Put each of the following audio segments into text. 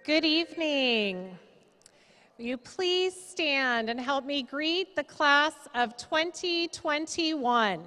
Good evening. Will you please stand and help me greet the class of 2021?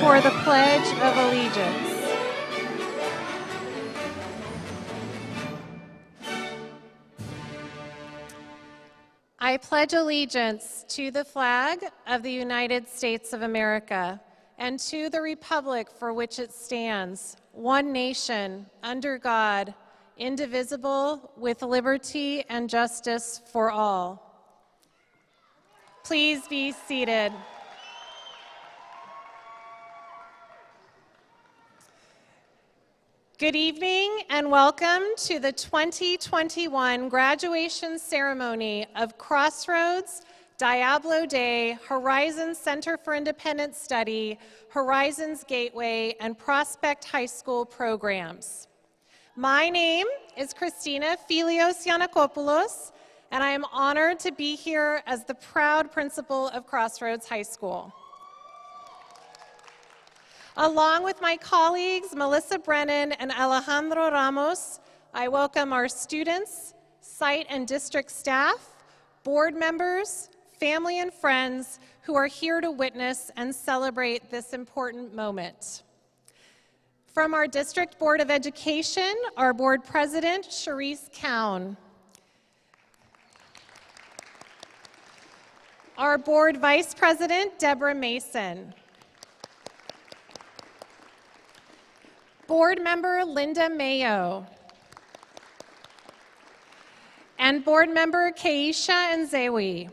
for the Pledge of Allegiance. I pledge allegiance to the flag of the United States of America and to the republic for which it stands, one nation, under God, indivisible, with liberty and justice for all. Please be seated. Good evening and welcome to the 2021 graduation ceremony of Crossroads, Diablo Day, Horizons Center for Independent Study, Horizons Gateway, and Prospect High School programs. My name is Christina Filios Yanakopoulos, and I am honored to be here as the proud principal of Crossroads High School. Along with my colleagues, Melissa Brennan and Alejandro Ramos, I welcome our students, site and district staff, board members, family and friends who are here to witness and celebrate this important moment. From our District Board of Education, our board president, Cherise Cowan. Our board vice president, Deborah Mason. Board member Linda Mayo. And board member Keisha Nzewi.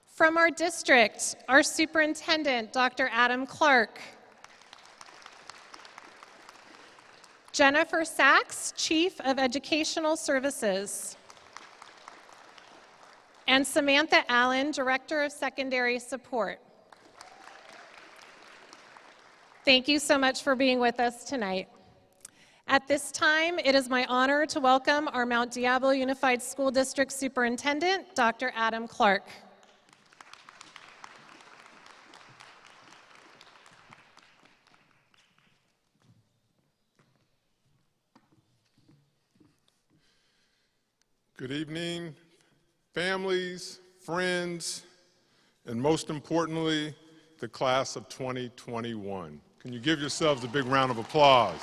From our district, our superintendent, Dr. Adam Clark. Jennifer Sachs, Chief of Educational Services. And Samantha Allen, Director of Secondary Support. Thank you so much for being with us tonight. At this time, it is my honor to welcome our Mount Diablo Unified School District Superintendent, Dr. Adam Clark. Good evening, families, friends, and most importantly, the class of 2021. Can you give yourselves a big round of applause?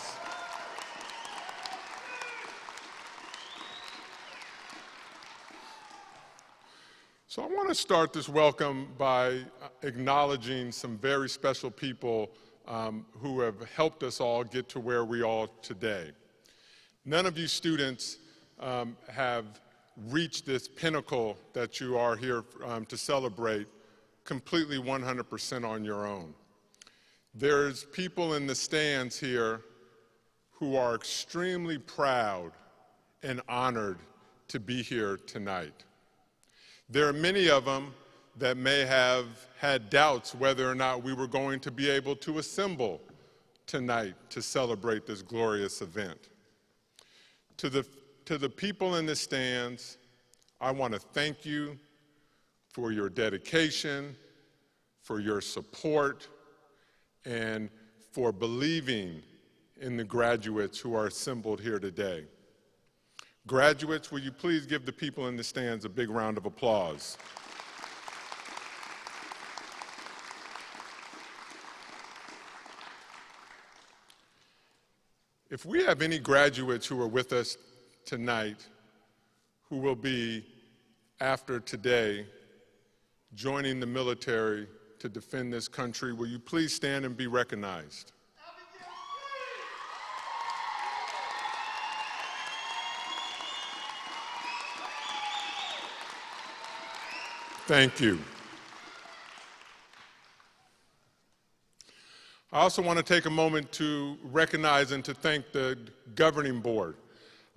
So I want to start this welcome by acknowledging some very special people who have helped us all get to where we are today. None of you students have reached this pinnacle that you are here to celebrate completely 100% on your own. There's people in the stands here who are extremely proud and honored to be here tonight. There are many of them that may have had doubts whether or not we were going to be able to assemble tonight to celebrate this glorious event. To the people in the stands, I want to thank you for your dedication, for your support, and for believing in the graduates who are assembled here today. Graduates, will you please give the people in the stands a big round of applause? If we have any graduates who are with us tonight who will be, after today, joining the military to defend this country, will you please stand and be recognized? Thank you. I also want to take a moment to recognize and to thank the governing board.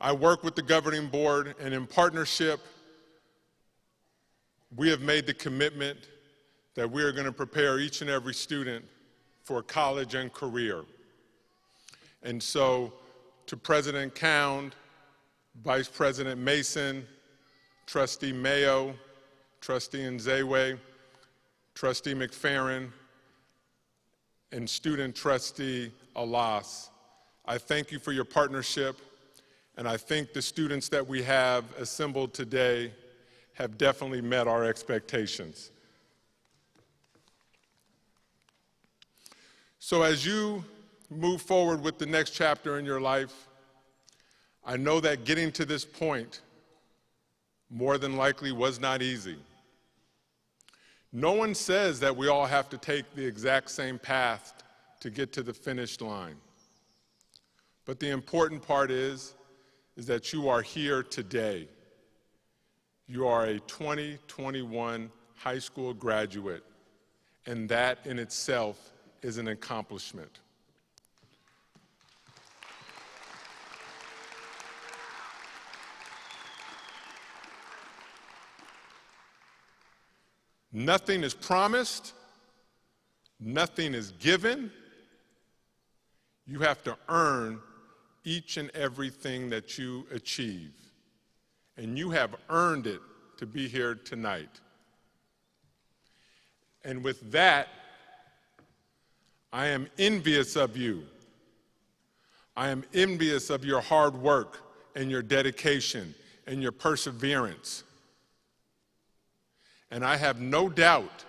I work with the governing board, and in partnership, we have made the commitment that we are going to prepare each and every student for college and career. And so, to President Cound, Vice President Mason, Trustee Mayo, Trustee Nzewe, Trustee McFerrin, and Student Trustee Alas, I thank you for your partnership, and I think the students that we have assembled today have definitely met our expectations. So as you move forward with the next chapter in your life, I know that getting to this point more than likely was not easy. No one says that we all have to take the exact same path to get to the finish line. But the important part is that you are here today. You are a 2021 high school graduate, and that in itself is an accomplishment. Nothing is promised, nothing is given. You have to earn each and everything that you achieve. And you have earned it to be here tonight. And with that, I am envious of you. I am envious of your hard work and your dedication and your perseverance. And I have no doubt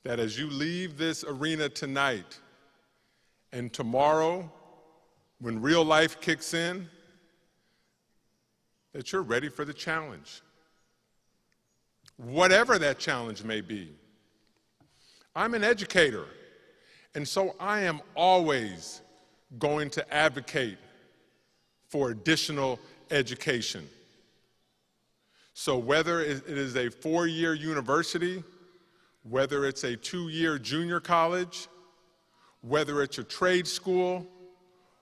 that as you leave this arena tonight and tomorrow, when real life kicks in, that you're ready for the challenge, whatever that challenge may be. I'm an educator, and so I am always going to advocate for additional education. So whether it is a 4-year university, whether it's a 2-year junior college, whether it's a trade school,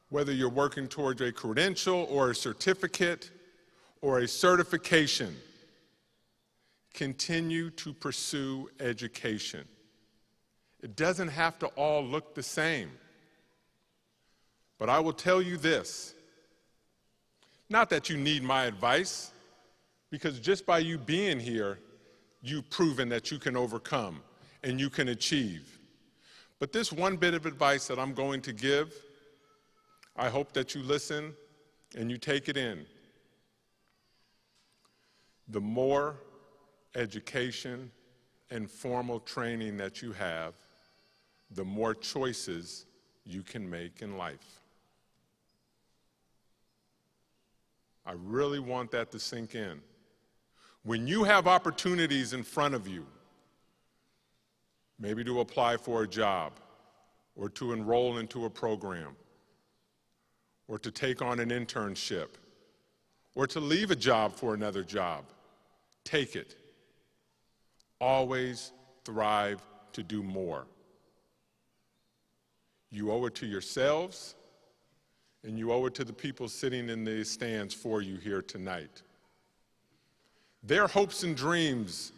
whether you're working towards a credential or a certificate or a certification, continue to pursue education. It doesn't have to all look the same. But I will tell you this, not that you need my advice, because just by you being here, you've proven that you can overcome and you can achieve. But this one bit of advice that I'm going to give, I hope that you listen and you take it in. The more education and formal training that you have, the more choices you can make in life. I really want that to sink in. When you have opportunities in front of you, maybe to apply for a job, or to enroll into a program, or to take on an internship, or to leave a job for another job, take it. Always thrive to do more. You owe it to yourselves, and you owe it to the people sitting in the stands for you here tonight. Their hopes and dreams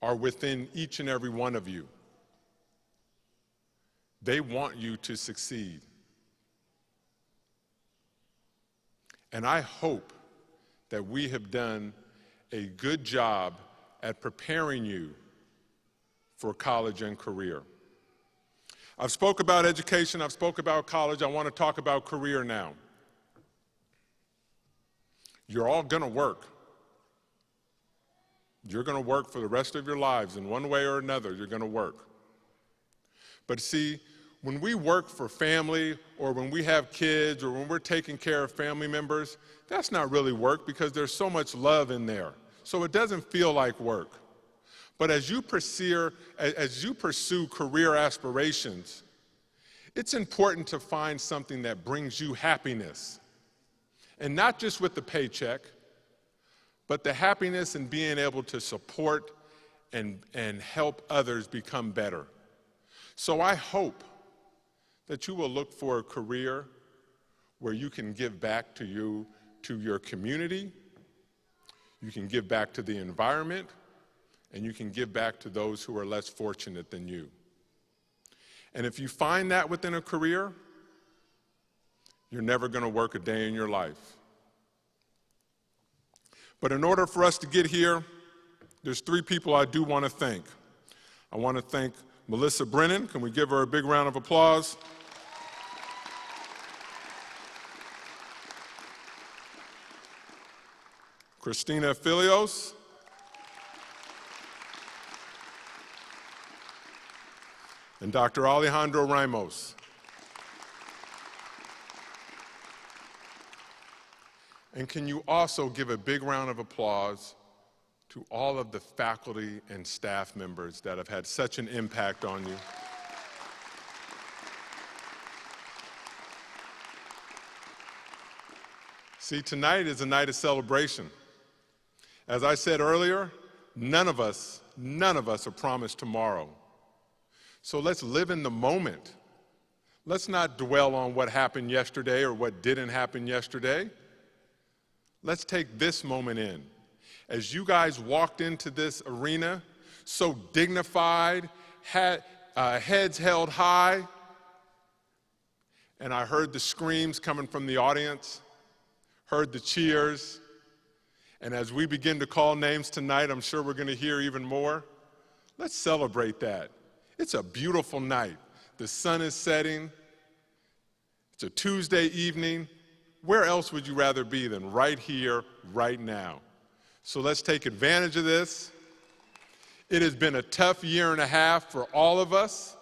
are within each and every one of you. They want you to succeed. And I hope that we have done a good job at preparing you for college and career. I've spoke about education, I've spoke about college, I want to talk about career now. You're all going to work. You're going to work for the rest of your lives in one way or another. You're going to work. But see, when we work for family or when we have kids or when we're taking care of family members, that's not really work because there's so much love in there. So it doesn't feel like work. But as you pursue career aspirations, it's important to find something that brings you happiness. And not just with the paycheck, but the happiness in being able to support and help others become better. So I hope that you will look for a career where you can give back to your community, you can give back to the environment, and you can give back to those who are less fortunate than you. And if you find that within a career, you're never going to work a day in your life. But in order for us to get here, there's 3 people I do want to thank. I want to thank Melissa Brennan. Can we give her a big round of applause? Christina Filios. and Dr. Alejandro Ramos. And can you also give a big round of applause to all of the faculty and staff members that have had such an impact on you? See, tonight is a night of celebration. As I said earlier, none of us are promised tomorrow. So let's live in the moment. Let's not dwell on what happened yesterday or what didn't happen yesterday. Let's take this moment in. As you guys walked into this arena, so dignified, heads held high, and I heard the screams coming from the audience, heard the cheers, and as we begin to call names tonight, I'm sure we're going to hear even more. Let's celebrate that. It's a beautiful night. The sun is setting. It's a Tuesday evening. Where else would you rather be than right here, right now? So let's take advantage of this. It has been a tough year and a half for all of us,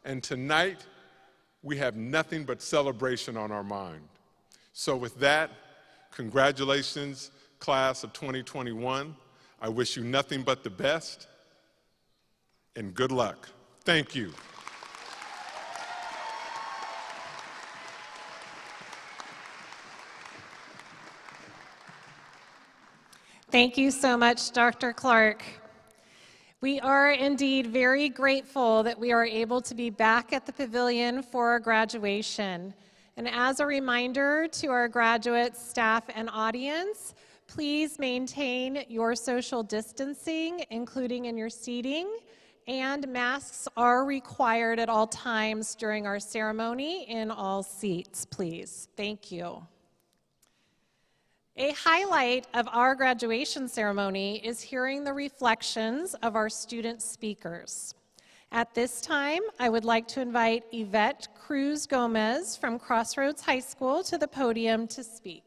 and tonight we have nothing but celebration on our mind. So with that, congratulations, class of 2021. I wish you nothing but the best, and good luck. Thank you. Thank you so much, Dr. Clark. We are indeed very grateful that we are able to be back at the pavilion for our graduation. And as a reminder to our graduates, staff, and audience, please maintain your social distancing, including in your seating, and masks are required at all times during our ceremony in all seats, please. Thank you. A highlight of our graduation ceremony is hearing the reflections of our student speakers. At this time, I would like to invite Yvette Cruz Gomez from Crossroads High School to the podium to speak.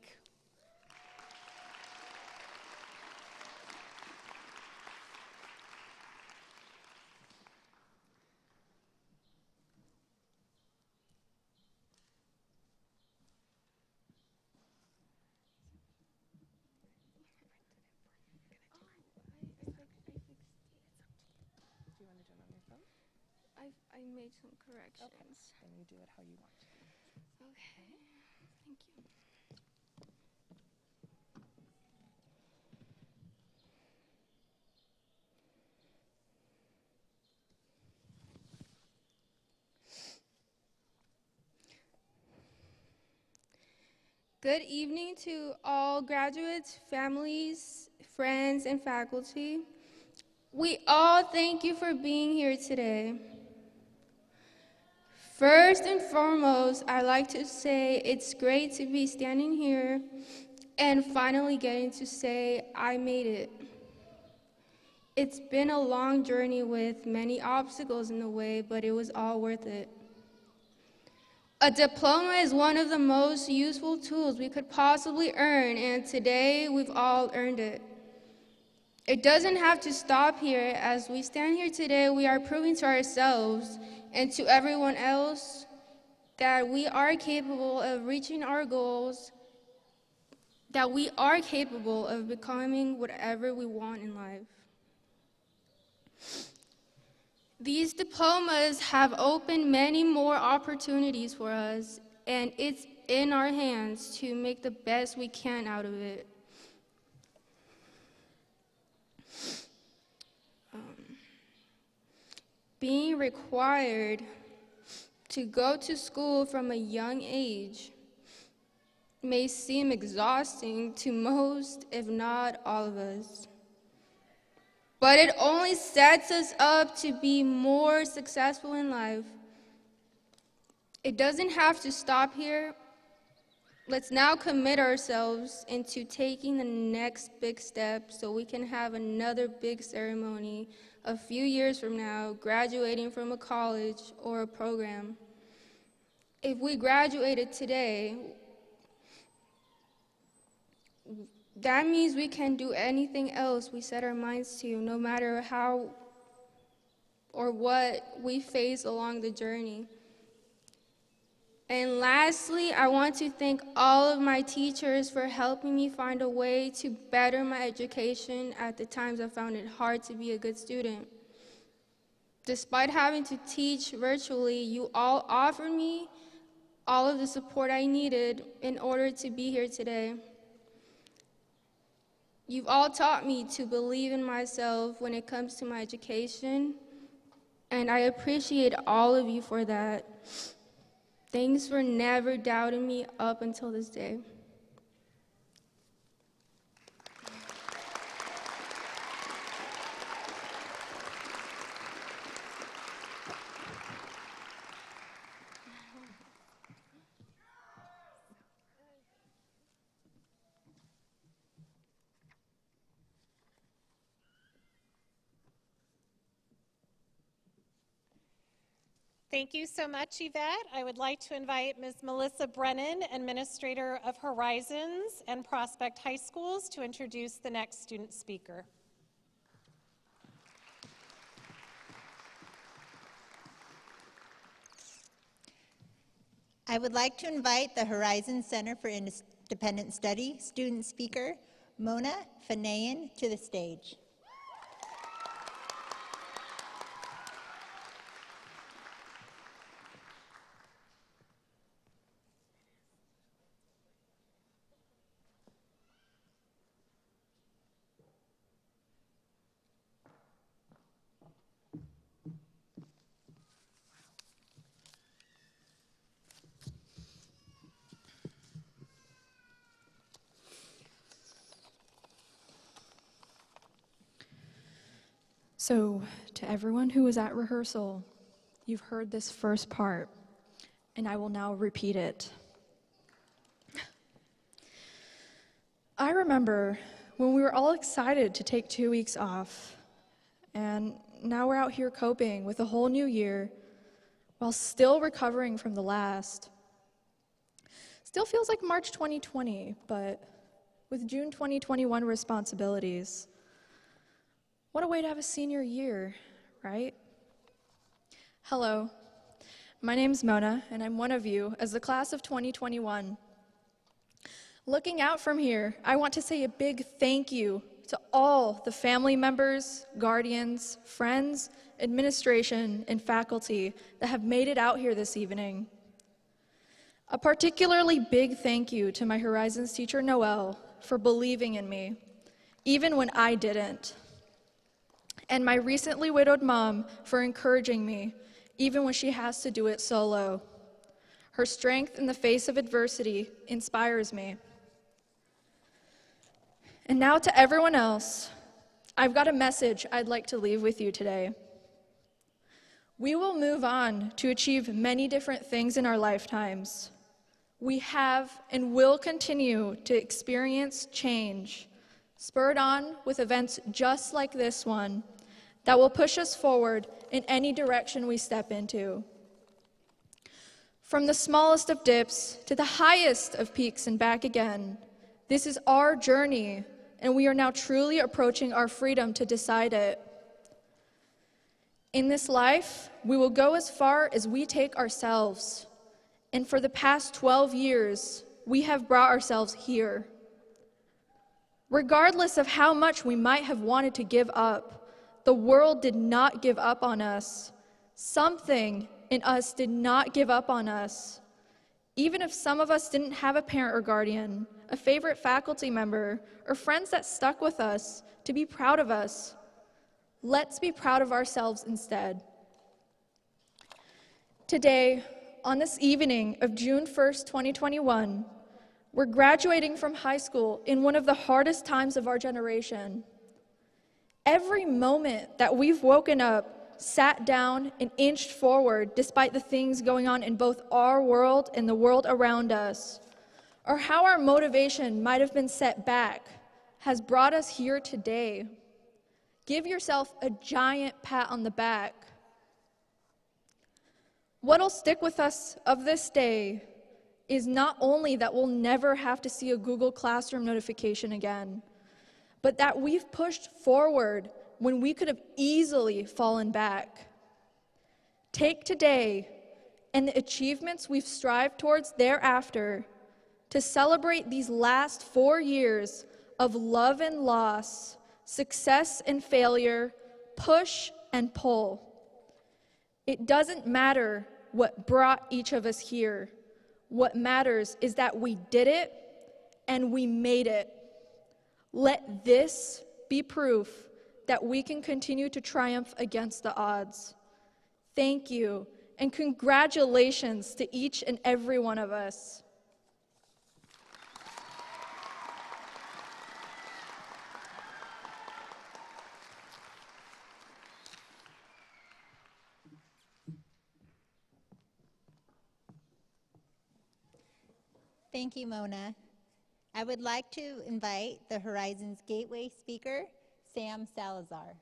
I made some corrections. Okay, then you do it how you want. Okay, thank you. Good evening to all graduates, families, friends, and faculty. We all thank you for being here today. First and foremost, I'd like to say it's great to be standing here and finally getting to say I made it. It's been a long journey with many obstacles in the way, but it was all worth it. A diploma is one of the most useful tools we could possibly earn, and today we've all earned it. It doesn't have to stop here. As we stand here today, we are proving to ourselves and to everyone else that we are capable of reaching our goals, that we are capable of becoming whatever we want in life. These diplomas have opened many more opportunities for us, and it's in our hands to make the best we can out of it. Being required to go to school from a young age may seem exhausting to most, if not all of us. But it only sets us up to be more successful in life. It doesn't have to stop here. Let's now commit ourselves into taking the next big step so we can have another big ceremony a few years from now, graduating from a college or a program. If we graduated today, that means we can do anything else we set our minds to, no matter how or what we face along the journey. And lastly, I want to thank all of my teachers for helping me find a way to better my education at the times I found it hard to be a good student. Despite having to teach virtually, you all offered me all of the support I needed in order to be here today. You've all taught me to believe in myself when it comes to my education, and I appreciate all of you for that. Thanks for never doubting me up until this day. Thank you so much, Yvette. I would like to invite Ms. Melissa Brennan, Administrator of Horizons and Prospect High Schools, to introduce the next student speaker. I would like to invite the Horizons Center for Independent Study student speaker, Mona Fanayan, to the stage. So, to everyone who was at rehearsal, you've heard this first part, and I will now repeat it. I remember when we were all excited to take 2 weeks off, and now we're out here coping with a whole new year while still recovering from the last. Still feels like March 2020, but with June 2021 responsibilities. What a way to have a senior year, right? Hello, my name's Mona, and I'm one of you as the class of 2021. Looking out from here, I want to say a big thank you to all the family members, guardians, friends, administration, and faculty that have made it out here this evening. A particularly big thank you to my Horizons teacher, Noelle, for believing in me, even when I didn't. And my recently widowed mom for encouraging me, even when she has to do it solo. Her strength in the face of adversity inspires me. And now to everyone else, I've got a message I'd like to leave with you today. We will move on to achieve many different things in our lifetimes. We have and will continue to experience change, spurred on with events just like this one, that will push us forward in any direction we step into. From the smallest of dips to the highest of peaks and back again, this is our journey, and we are now truly approaching our freedom to decide it. In this life, we will go as far as we take ourselves, and for the past 12 years, we have brought ourselves here. Regardless of how much we might have wanted to give up, the world did not give up on us. Something in us did not give up on us. Even if some of us didn't have a parent or guardian, a favorite faculty member, or friends that stuck with us to be proud of us, let's be proud of ourselves instead. Today, on this evening of June 1st, 2021, we're graduating from high school in one of the hardest times of our generation. Every moment that we've woken up, sat down, and inched forward despite the things going on in both our world and the world around us, or how our motivation might have been set back, has brought us here today. Give yourself a giant pat on the back. What'll stick with us of this day is not only that we'll never have to see a Google Classroom notification again, but that we've pushed forward when we could have easily fallen back. Take today and the achievements we've strived towards thereafter to celebrate these last 4 years of love and loss, success and failure, push and pull. It doesn't matter what brought each of us here. What matters is that we did it and we made it. Let this be proof that we can continue to triumph against the odds. Thank you, and congratulations to each and every one of us. Thank you, Mona. I would like to invite the Horizons Gateway speaker, Sam Salazar.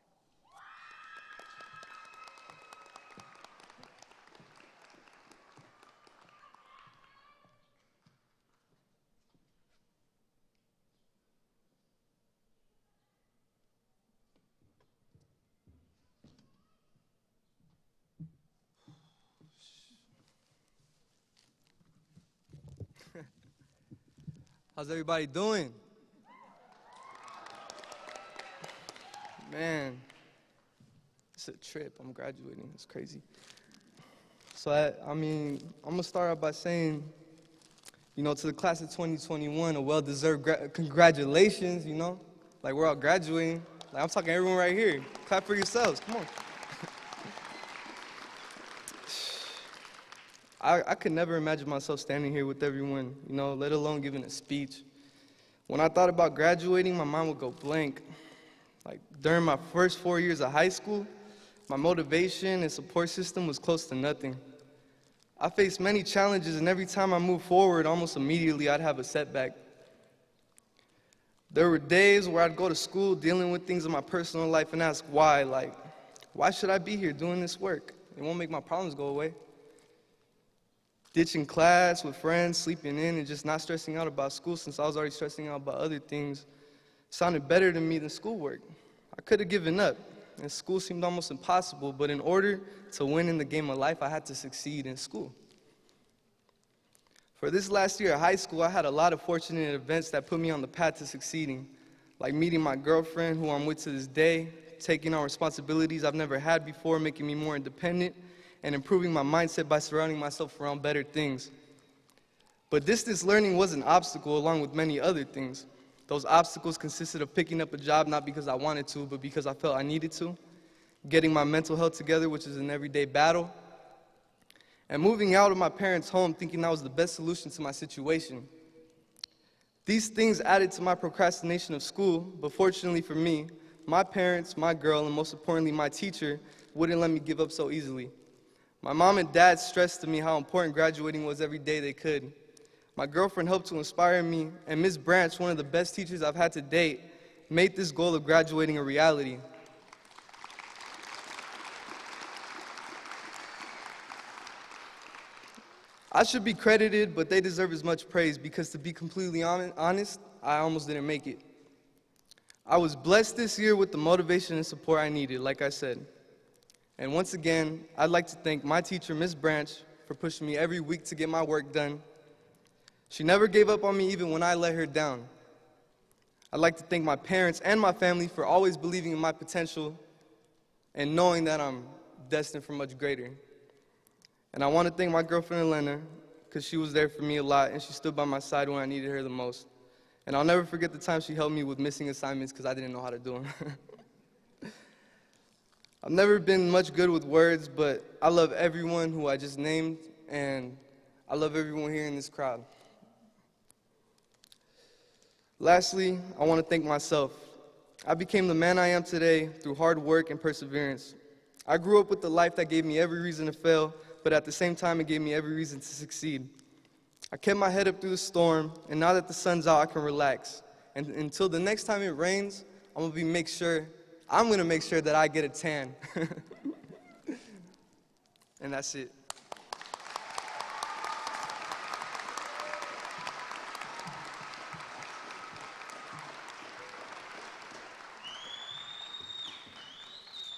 How's everybody doing? Man, it's a trip. I'm graduating. It's crazy. So, I'm going to start out by saying, to the class of 2021, a well-deserved congratulations, Like, we're all graduating. Like, I'm talking to everyone right here. Clap for yourselves. Come on. I could never imagine myself standing here with everyone, let alone giving a speech. When I thought about graduating, my mind would go blank. Like, during my first 4 years of high school, my motivation and support system was close to nothing. I faced many challenges, and every time I moved forward, almost immediately I'd have a setback. There were days where I'd go to school dealing with things in my personal life and ask why. Like, why should I be here doing this work? It won't make my problems go away. Ditching class with friends, sleeping in, and just not stressing out about school since I was already stressing out about other things sounded better to me than schoolwork. I could have given up, and school seemed almost impossible, but in order to win in the game of life, I had to succeed in school. For this last year of high school, I had a lot of fortunate events that put me on the path to succeeding, like meeting my girlfriend, who I'm with to this day, taking on responsibilities I've never had before, making me more independent, and improving my mindset by surrounding myself around better things. But distance learning was an obstacle along with many other things. Those obstacles consisted of picking up a job not because I wanted to, but because I felt I needed to, getting my mental health together, which is an everyday battle, and moving out of my parents' home thinking that was the best solution to my situation. These things added to my procrastination of school, but fortunately for me, my parents, my girl, and most importantly my teacher wouldn't let me give up so easily. My mom and dad stressed to me how important graduating was every day they could. My girlfriend helped to inspire me, and Ms. Branch, one of the best teachers I've had to date, made this goal of graduating a reality. I should be credited, but they deserve as much praise because, to be completely honest, I almost didn't make it. I was blessed this year with the motivation and support I needed, like I said. And once again, I'd like to thank my teacher, Ms. Branch, for pushing me every week to get my work done. She never gave up on me even when I let her down. I'd like to thank my parents and my family for always believing in my potential and knowing that I'm destined for much greater. And I want to thank my girlfriend, Elena, because she was there for me a lot and she stood by my side when I needed her the most. And I'll never forget the time she helped me with missing assignments because I didn't know how to do them. I've never been much good with words, but I love everyone who I just named, and I love everyone here in this crowd. Lastly, I want to thank myself. I became the man I am today through hard work and perseverance. I grew up with a life that gave me every reason to fail, but at the same time, it gave me every reason to succeed. I kept my head up through the storm, and now that the sun's out, I can relax. And until the next time it rains, I'm going to make sure that I get a tan. And that's it.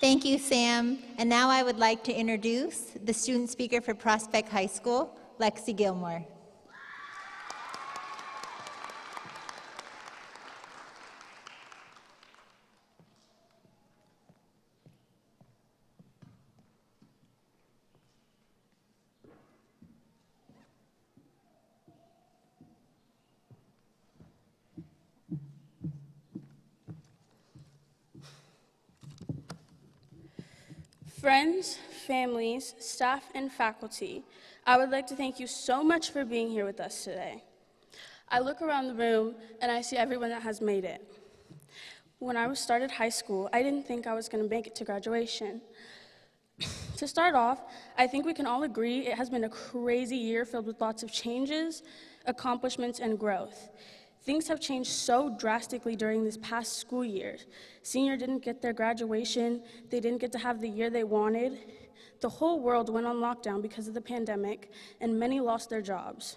Thank you, Sam. And now I would like to introduce the student speaker for Prospect High School, Lexi Gilmore. Friends, families, staff, and faculty, I would like to thank you so much for being here with us today. I look around the room and I see everyone that has made it. When I started high school, I didn't think I was going to make it to graduation. To start off, I think we can all agree it has been a crazy year filled with lots of changes, accomplishments, and growth. Things have changed so drastically during this past school year. Seniors didn't get their graduation, they didn't get to have the year they wanted. The whole world went on lockdown because of the pandemic, and many lost their jobs.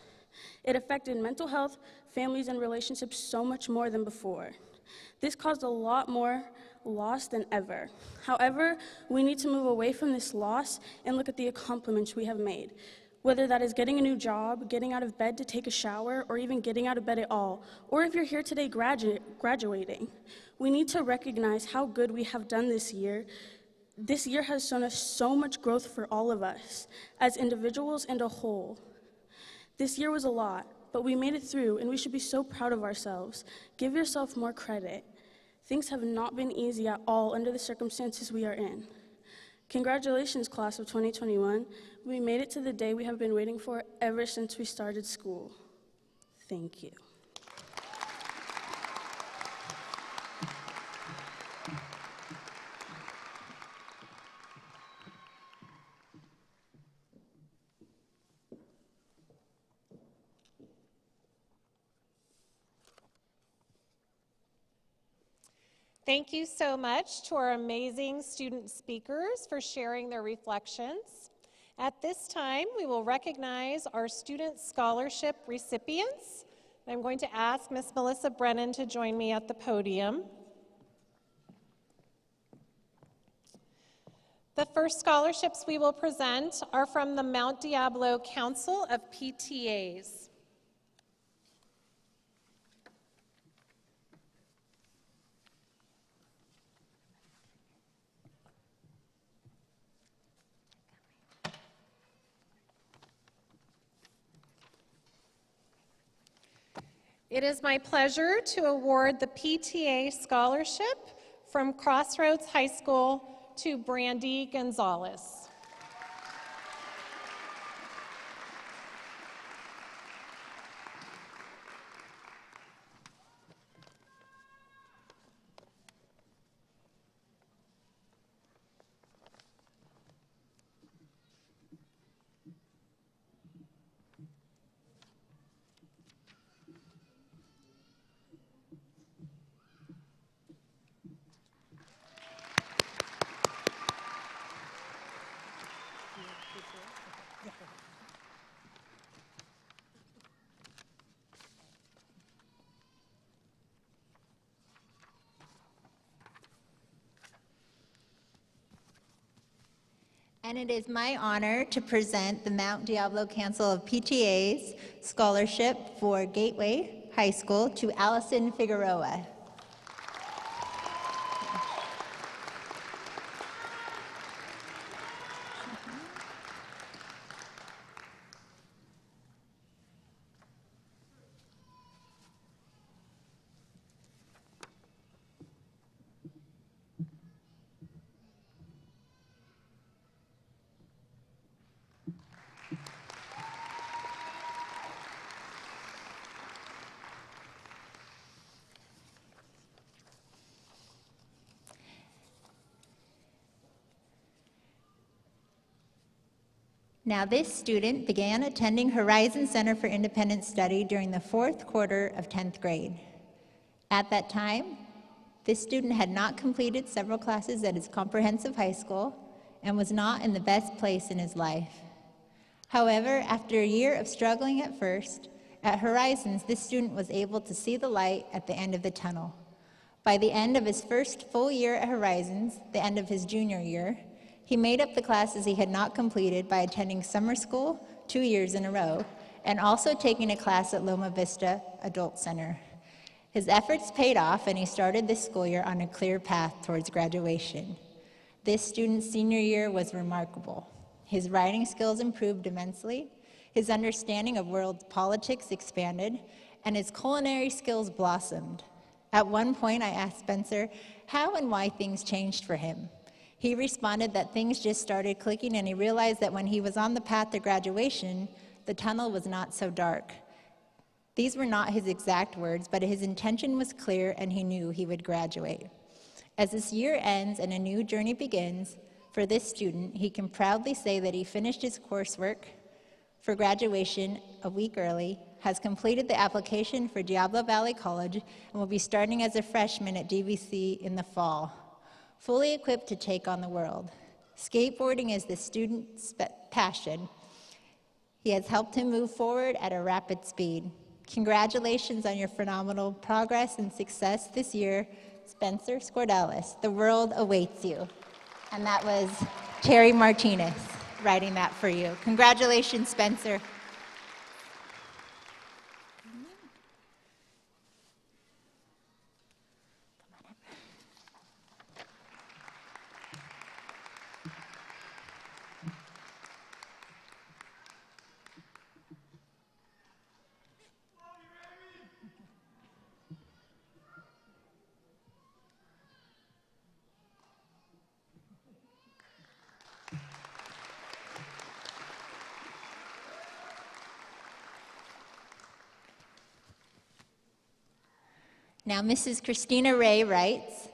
It affected mental health, families, and relationships so much more than before. This caused a lot more loss than ever. However, we need to move away from this loss and look at the accomplishments we have made. Whether that is getting a new job, getting out of bed to take a shower, or even getting out of bed at all, or if you're here today graduating, we need to recognize how good we have done this year. This year has shown us so much growth for all of us, as individuals and a whole. This year was a lot, but we made it through, and we should be so proud of ourselves. Give yourself more credit. Things have not been easy at all under the circumstances we are in. Congratulations, class of 2021. We made it to the day we have been waiting for ever since we started school. Thank you. Thank you so much to our amazing student speakers for sharing their reflections. At this time, we will recognize our student scholarship recipients. I'm going to ask Miss Melissa Brennan to join me at the podium. The first scholarships we will present are from the Mount Diablo Council of PTAs. It is my pleasure to award the PTA Scholarship from Crossroads High School to Brandy Gonzalez. And it is my honor to present the Mount Diablo Council of PTA's scholarship for Gateway High School to Allison Figueroa. Now, this student began attending Horizon Center for Independent Study during the fourth quarter of 10th grade. At that time, this student had not completed several classes at his comprehensive high school and was not in the best place in his life. However, after a year of struggling at first, at Horizons, this student was able to see the light at the end of the tunnel. By the end of his first full year at Horizons, the end of his junior year, he made up the classes he had not completed by attending summer school 2 years in a row and also taking a class at Loma Vista Adult Center. His efforts paid off, and he started this school year on a clear path towards graduation. This student's senior year was remarkable. His writing skills improved immensely, his understanding of world politics expanded, and his culinary skills blossomed. At one point, I asked Spencer how and why things changed for him. He responded that things just started clicking, and he realized that when he was on the path to graduation, the tunnel was not so dark. These were not his exact words, but his intention was clear, and he knew he would graduate. As this year ends and a new journey begins, for this student, he can proudly say that he finished his coursework for graduation a week early, has completed the application for Diablo Valley College, and will be starting as a freshman at DVC in the fall, fully equipped to take on the world. Skateboarding is the student's passion. He has helped him move forward at a rapid speed. Congratulations on your phenomenal progress and success this year, Spencer Scordalis. The world awaits you. And that was Terry Martinez writing that for you. Congratulations, Spencer. Now, Mrs. Christina Ray writes,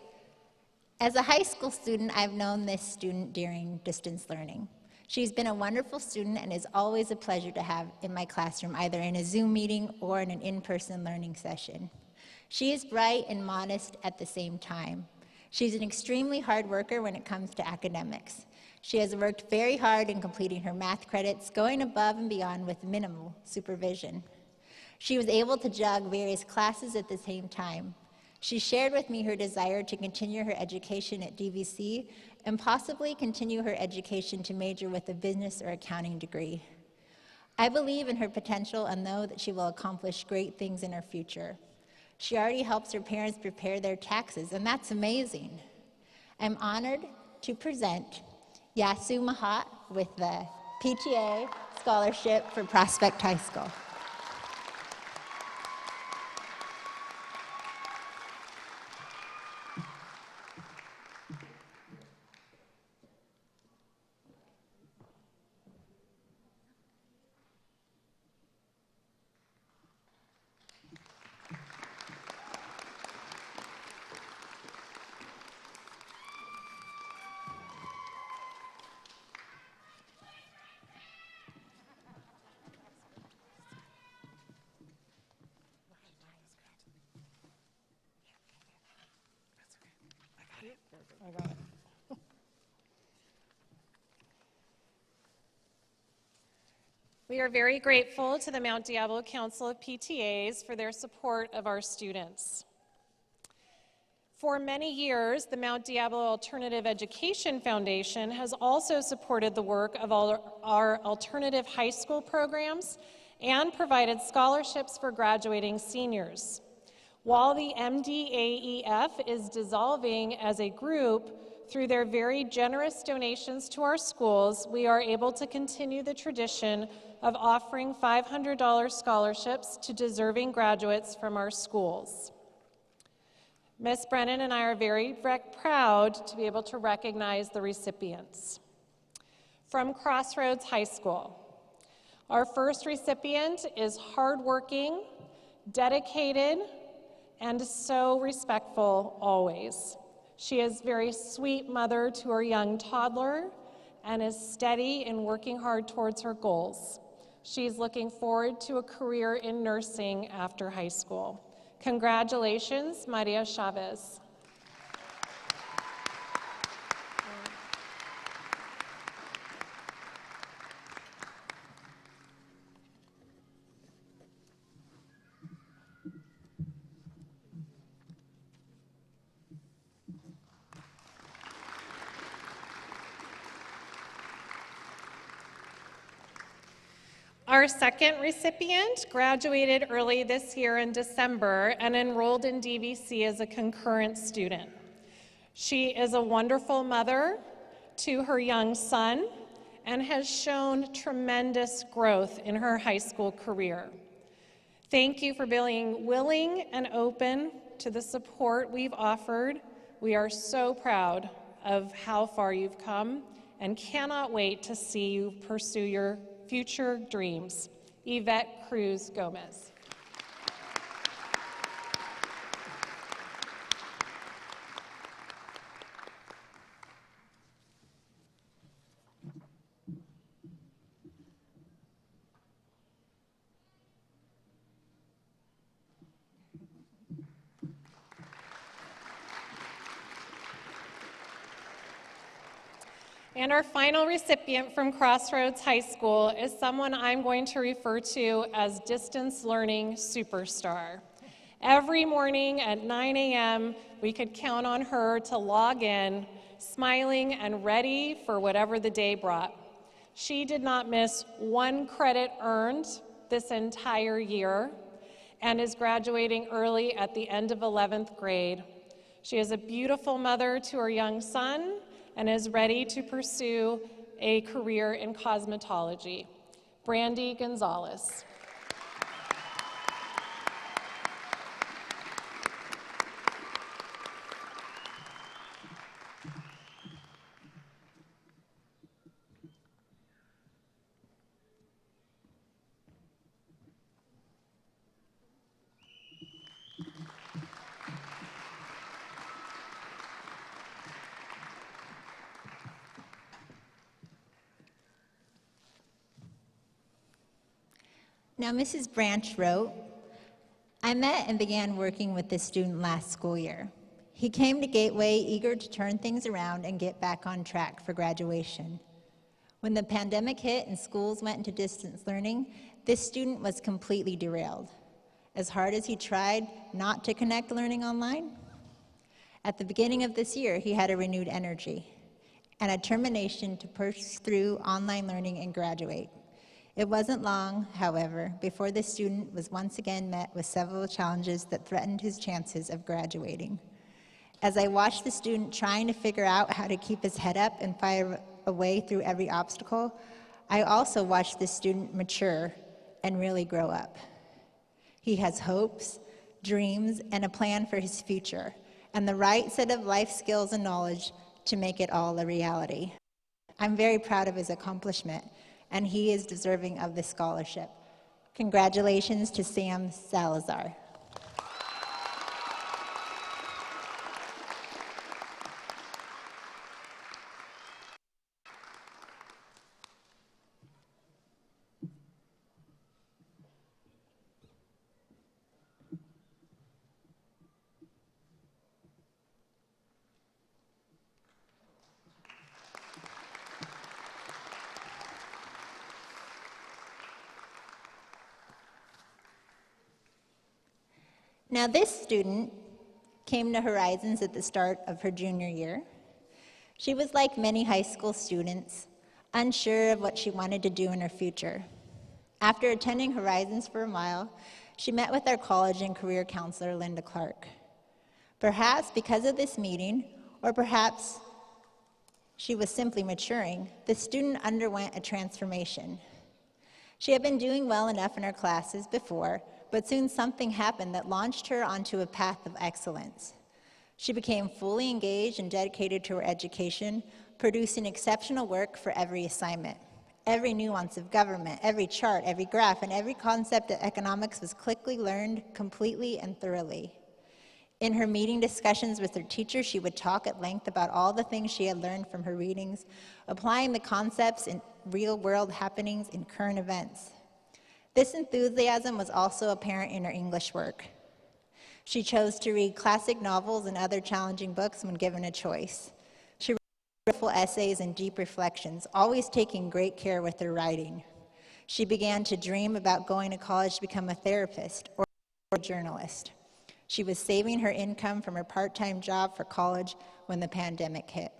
as a high school student, I've known this student during distance learning. She's been a wonderful student and is always a pleasure to have in my classroom, either in a Zoom meeting or in an in-person learning session. She is bright and modest at the same time. She's an extremely hard worker when it comes to academics. She has worked very hard in completing her math credits, going above and beyond with minimal supervision. She was able to juggle various classes at the same time. She shared with me her desire to continue her education at DVC and possibly continue her education to major with a business or accounting degree. I believe in her potential and know that she will accomplish great things in her future. She already helps her parents prepare their taxes, and that's amazing. I'm honored to present Yasu Mahat with the PTA Scholarship for Prospect High School. We are very grateful to the Mount Diablo Council of PTAs for their support of our students. For many years, the Mount Diablo Alternative Education Foundation has also supported the work of our alternative high school programs and provided scholarships for graduating seniors. While the MDAEF is dissolving as a group, through their very generous donations to our schools, we are able to continue the tradition of offering $500 scholarships to deserving graduates from our schools. Ms. Brennan and I are very proud to be able to recognize the recipients. From Crossroads High School, our first recipient is hardworking, dedicated, and so respectful always. She is a very sweet mother to her young toddler and is steady in working hard towards her goals. She's looking forward to a career in nursing after high school. Congratulations, Maria Chavez. Our second recipient graduated early this year in December and enrolled in DVC as a concurrent student. She is a wonderful mother to her young son and has shown tremendous growth in her high school career. Thank you for being willing and open to the support we've offered. We are so proud of how far you've come and cannot wait to see you pursue your future dreams. Yvette Cruz Gomez. And our final recipient from Crossroads High School is someone I'm going to refer to as distance learning superstar. Every morning at 9 a.m., we could count on her to log in, smiling and ready for whatever the day brought. She did not miss one credit earned this entire year and is graduating early at the end of 11th grade. She is a beautiful mother to her young son and is ready to pursue a career in cosmetology. Brandy Gonzalez. Now, Mrs. Branch wrote, I met and began working with this student last school year. He came to Gateway eager to turn things around and get back on track for graduation. When the pandemic hit and schools went into distance learning, this student was completely derailed. As hard as he tried not to connect learning online, at the beginning of this year, he had a renewed energy and a determination to push through online learning and graduate. It wasn't long, however, before the student was once again met with several challenges that threatened his chances of graduating. As I watched the student trying to figure out how to keep his head up and fire a way through every obstacle, I also watched the student mature and really grow up. He has hopes, dreams, and a plan for his future, and the right set of life skills and knowledge to make it all a reality. I'm very proud of his accomplishment, and he is deserving of this scholarship. Congratulations to Sam Salazar. Now, this student came to Horizons at the start of her junior year. She was like many high school students, unsure of what she wanted to do in her future. After attending Horizons for a while, she met with our college and career counselor, Linda Clark. Perhaps because of this meeting, or perhaps she was simply maturing, the student underwent a transformation. She had been doing well enough in her classes before, but soon something happened that launched her onto a path of excellence. She became fully engaged and dedicated to her education, producing exceptional work for every assignment. Every nuance of government, every chart, every graph, and every concept of economics was quickly learned completely and thoroughly. In her meeting discussions with her teacher, she would talk at length about all the things she had learned from her readings, applying the concepts in real-world happenings in current events. This enthusiasm was also apparent in her English work. She chose to read classic novels and other challenging books when given a choice. She wrote beautiful essays and deep reflections, always taking great care with her writing. She began to dream about going to college to become a therapist or a journalist. She was saving her income from her part-time job for college when the pandemic hit.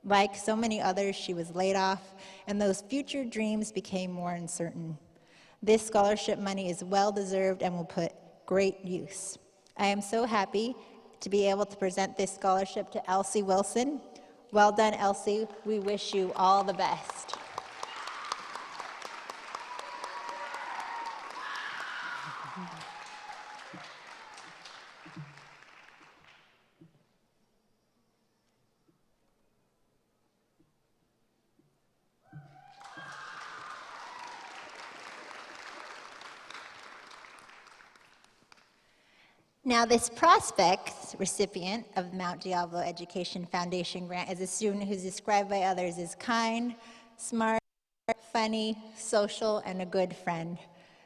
Like so many others, she was laid off, and those future dreams became more uncertain. This scholarship money is well-deserved and will put great use. I am so happy to be able to present this scholarship to Elsie Wilson. Well done, Elsie. We wish you all the best. Now, this prospect recipient of the Mount Diablo Education Foundation grant is a student who's described by others as kind, smart, funny, social, and a good friend.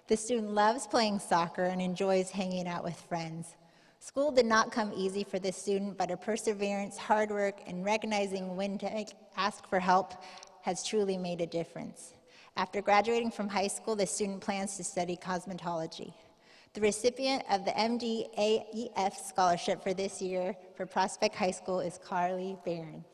The student loves playing soccer and enjoys hanging out with friends. School did not come easy for this student, but her perseverance, hard work, and recognizing when to ask for help has truly made a difference. After graduating from high school, the student plans to study cosmetology. The recipient of the MDUSD scholarship for this year for Prospect High School is Carly Behrens.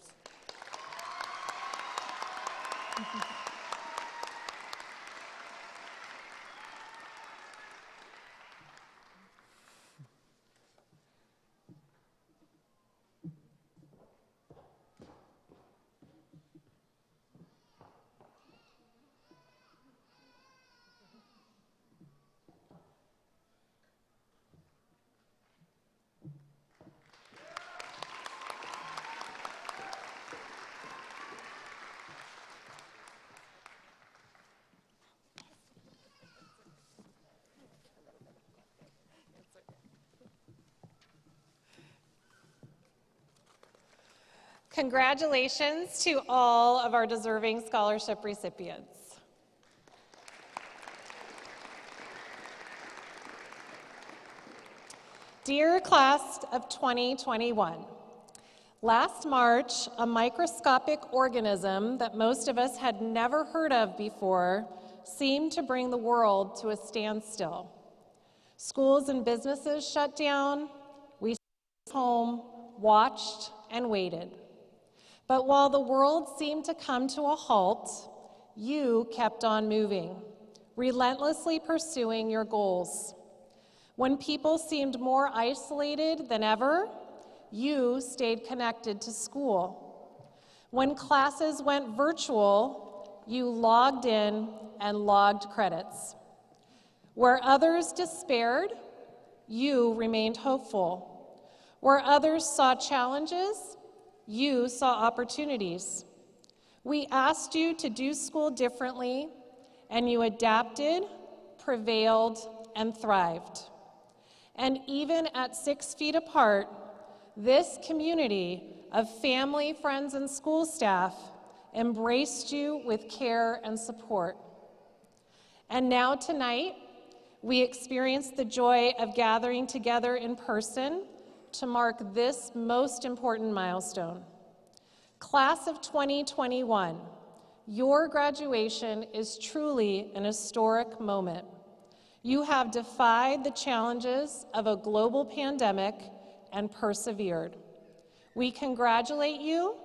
Congratulations to all of our deserving scholarship recipients. Dear class of 2021, last March, a microscopic organism that most of us had never heard of before seemed to bring the world to a standstill. Schools and businesses shut down, we stayed home, watched, and waited. But while the world seemed to come to a halt, you kept on moving, relentlessly pursuing your goals. When people seemed more isolated than ever, you stayed connected to school. When classes went virtual, you logged in and logged credits. Where others despaired, you remained hopeful. Where others saw challenges, you saw opportunities. We asked you to do school differently, and you adapted, prevailed, and thrived. And even at 6 feet apart, this community of family, friends, and school staff embraced you with care and support. And now tonight, we experience the joy of gathering together in person to mark this most important milestone. Class of 2021, your graduation is truly an historic moment. You have defied the challenges of a global pandemic and persevered. We congratulate you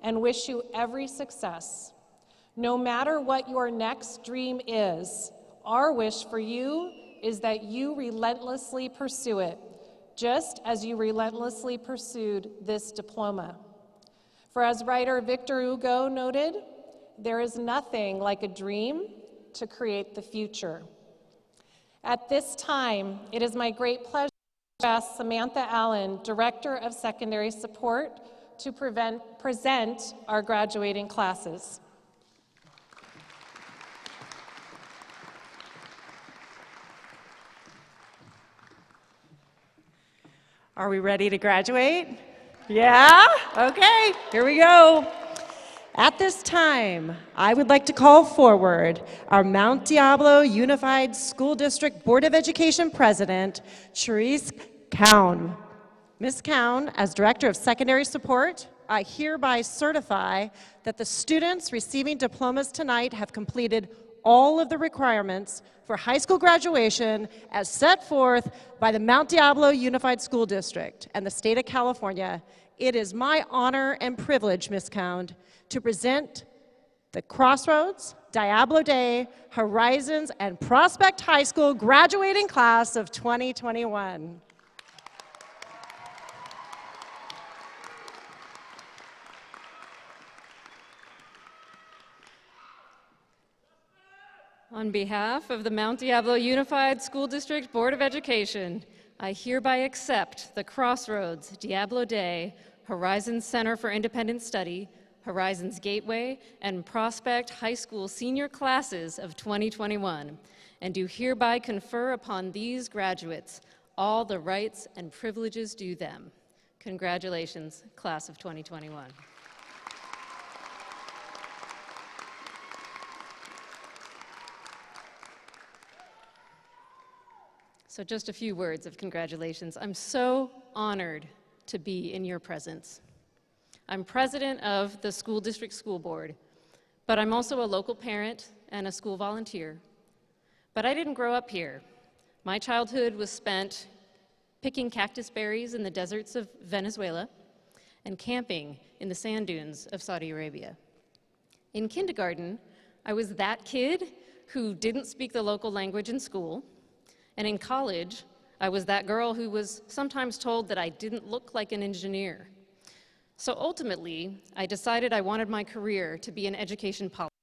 and wish you every success. No matter what your next dream is, our wish for you is that you relentlessly pursue it, just as you relentlessly pursued this diploma. For as writer Victor Hugo noted, there is nothing like a dream to create the future. At this time, it is my great pleasure to ask Samantha Allen, Director of Secondary Support, to present our graduating classes. Are we ready to graduate? Yeah? Okay, here we go. At this time, I would like to call forward our Mount Diablo Unified School District Board of Education President, Therese Cown. Ms. Cown, as Director of Secondary Support, I hereby certify that the students receiving diplomas tonight have completed all of the requirements for high school graduation as set forth by the Mount Diablo Unified School District and the state of California. It is my honor and privilege, Ms. Cound, to present the Crossroads, Diablo Day, Horizons, and Prospect High School graduating class of 2021. On behalf of the Mount Diablo Unified School District Board of Education, I hereby accept the Crossroads, Diablo Day, Horizons Center for Independent Study, Horizons Gateway, and Prospect High School senior classes of 2021, and do hereby confer upon these graduates all the rights and privileges due them. Congratulations, class of 2021. So just a few words of congratulations. I'm so honored to be in your presence. I'm president of the school district school board, but I'm also a local parent and a school volunteer. But I didn't grow up here. My childhood was spent picking cactus berries in the deserts of Venezuela and camping in the sand dunes of Saudi Arabia. In kindergarten, I was that kid who didn't speak the local language in school. And in college, I was that girl who was sometimes told that I didn't look like an engineer. So ultimately, I decided I wanted my career to be in education policy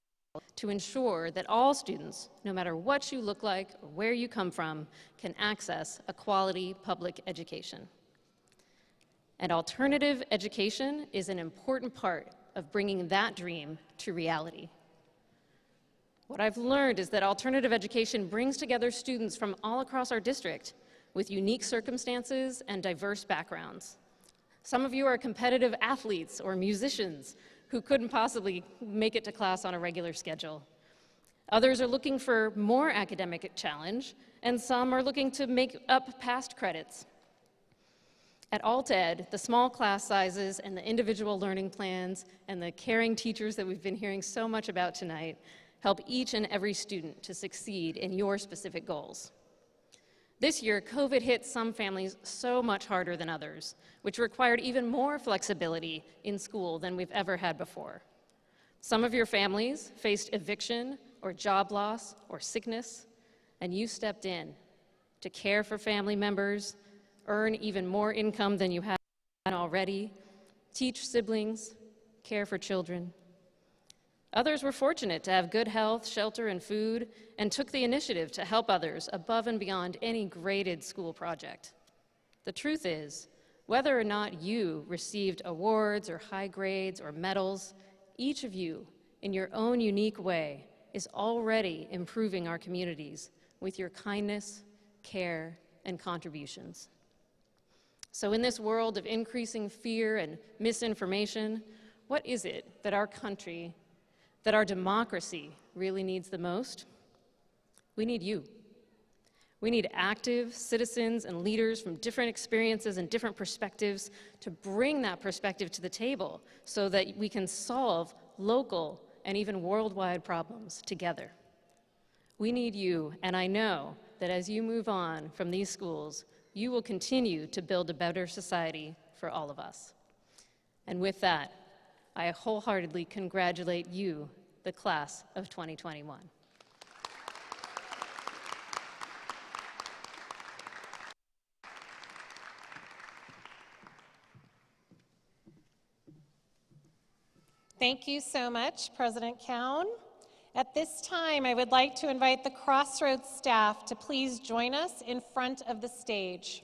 to ensure that all students, no matter what you look like or where you come from, can access a quality public education. And alternative education is an important part of bringing that dream to reality. What I've learned is that alternative education brings together students from all across our district with unique circumstances and diverse backgrounds. Some of you are competitive athletes or musicians who couldn't possibly make it to class on a regular schedule. Others are looking for more academic challenge, and some are looking to make up past credits. At Alt-Ed, the small class sizes and the individual learning plans and the caring teachers that we've been hearing so much about tonight help each and every student to succeed in your specific goals. This year, COVID hit some families so much harder than others, which required even more flexibility in school than we've ever had before. Some of your families faced eviction or job loss or sickness, and you stepped in to care for family members, earn even more income than you had already, teach siblings, care for children. Others were fortunate to have good health, shelter, and food, and took the initiative to help others above and beyond any graded school project. The truth is, whether or not you received awards or high grades or medals, each of you, in your own unique way, is already improving our communities with your kindness, care, and contributions. So in this world of increasing fear and misinformation, what is it that our country, that our democracy really needs the most? We need you. We need active citizens and leaders from different experiences and different perspectives to bring that perspective to the table so that we can solve local and even worldwide problems together. We need you, and I know that as you move on from these schools, you will continue to build a better society for all of us. And with that, I wholeheartedly congratulate you, the class of 2021. Thank you so much, President Cowan. At this time, I would like to invite the Crossroads staff to please join us in front of the stage.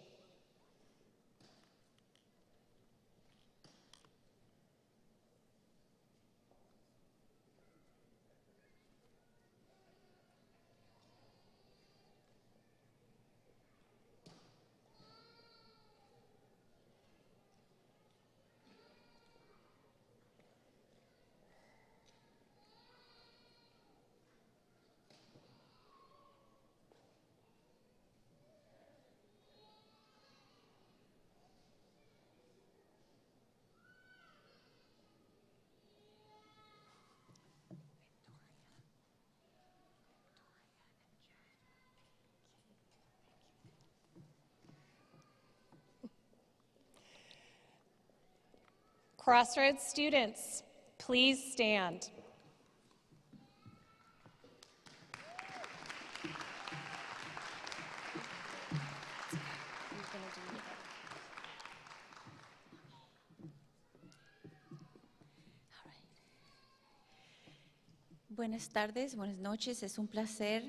Crossroads students, please stand. Buenas tardes, buenas noches. Es un placer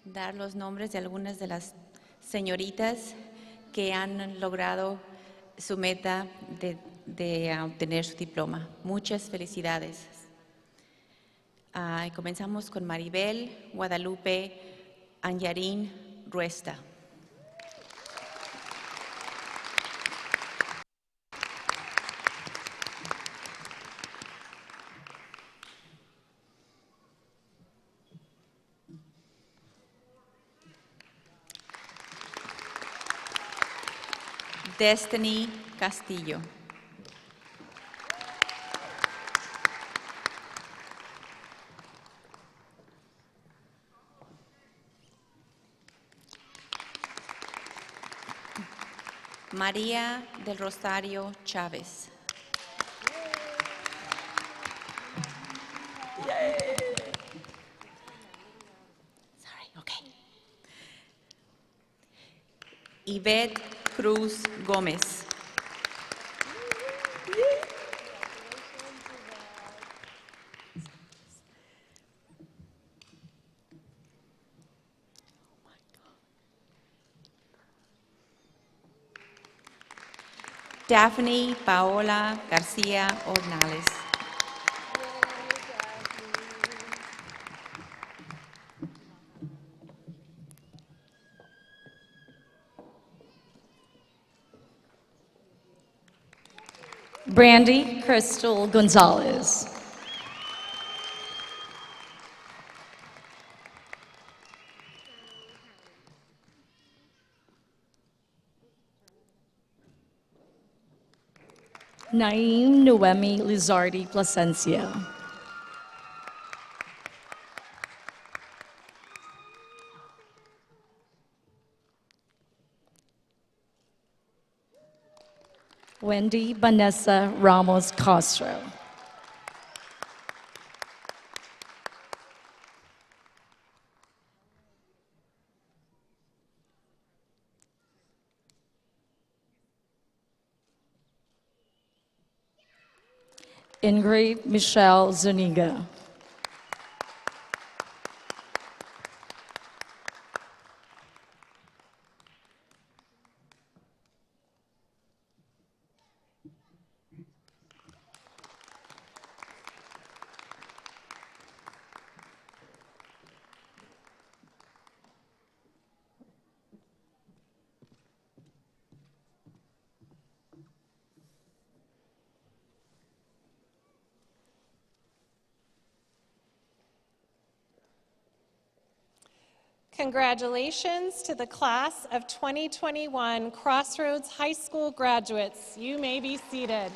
dar los nombres de algunas de las señoritas que han logrado su meta de obtener su diploma. Muchas felicidades. Comenzamos con Maribel Guadalupe Anyarín Ruesta. Destiny Castillo. María del Rosario Chávez. Sorry, okay. Yvette Cruz Gómez. Daphne Paola García Ornales. Brandy Crystal Gonzalez. Naim Noemi Lizardi Plasencia. Wendy Vanessa Ramos Castro. Ingrid Michelle Zuniga. Congratulations to the class of 2021 Crossroads High School graduates. You may be seated.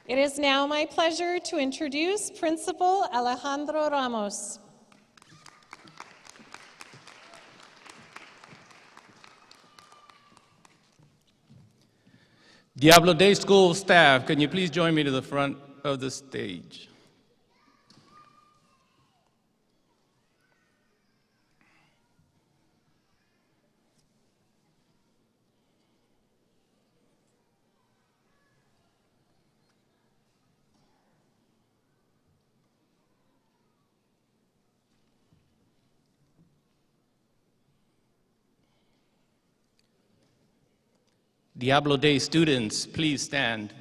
It is now my pleasure to introduce Principal Alejandro Ramos. Diablo Day School staff, can you please join me to the front of the stage? Diablo Day students, please stand.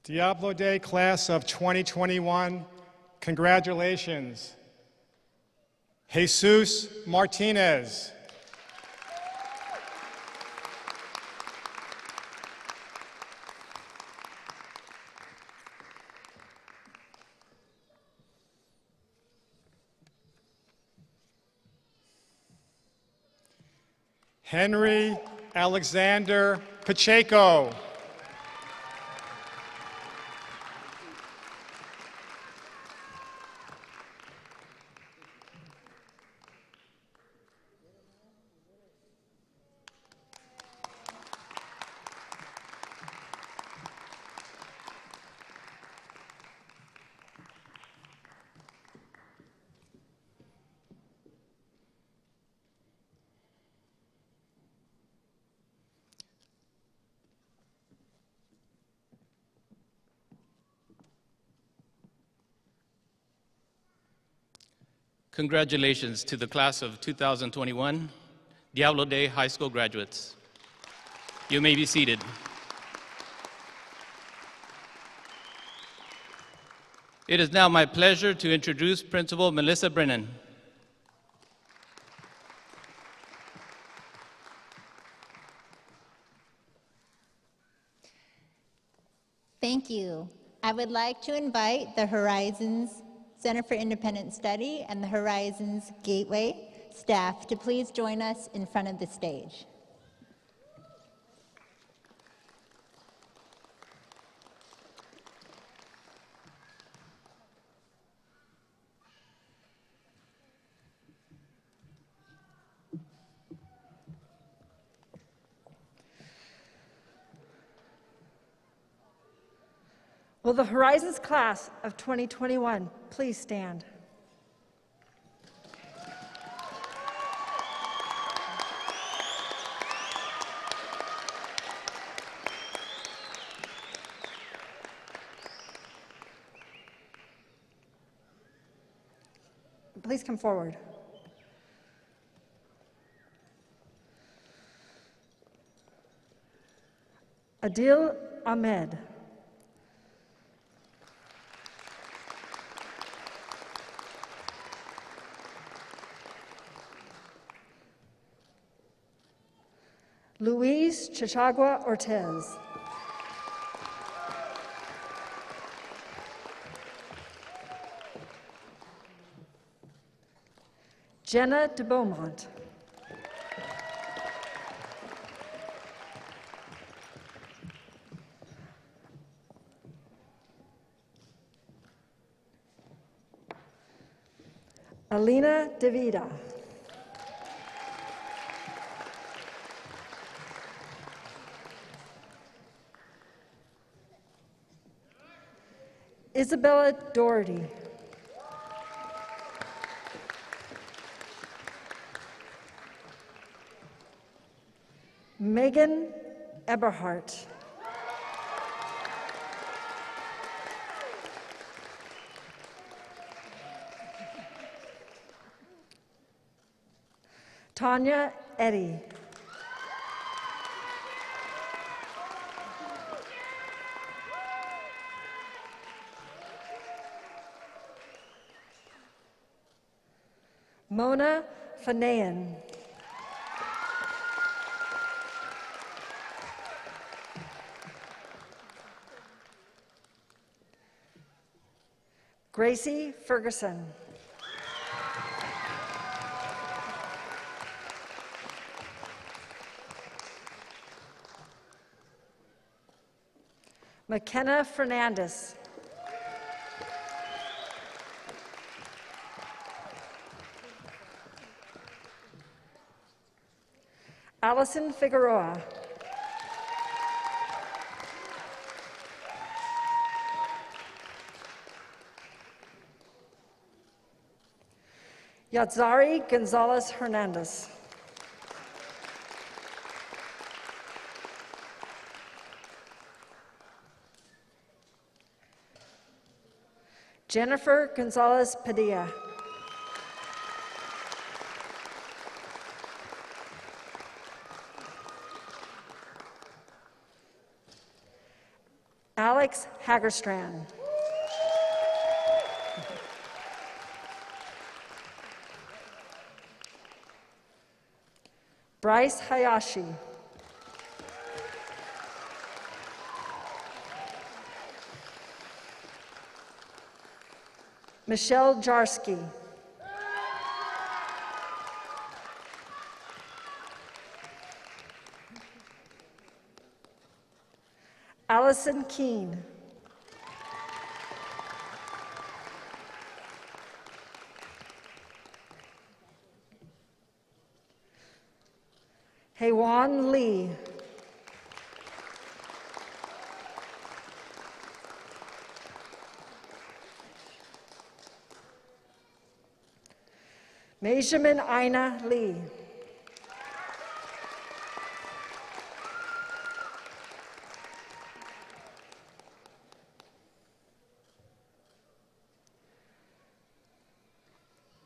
Diablo Day class of 2021, congratulations. Jesus Martinez. Henry Alexander Pacheco. Congratulations to the class of 2021 Diablo Day High School graduates. You may be seated. It is now my pleasure to introduce Principal Melissa Brennan. Thank you. I would like to invite the Horizons Center for Independent Study and the Horizons Gateway staff to please join us in front of the stage. Will the Horizons class of 2021 please stand? Please come forward. Adil Ahmed. Luis Chichagua Ortez. Jenna de Beaumont. Alina DeVita. Isabella Doherty. Megan Eberhardt. Tanya Eddy. Mona Fanayan. Gracie Ferguson. McKenna Fernandez. Allison Figueroa. Yatzari Gonzalez Hernandez. Jennifer Gonzalez Padilla. Alex Hagerstrand. Bryce Hayashi. Michelle Jarsky. Allison Keene. Heywan Lee. Mejamin Aina Lee.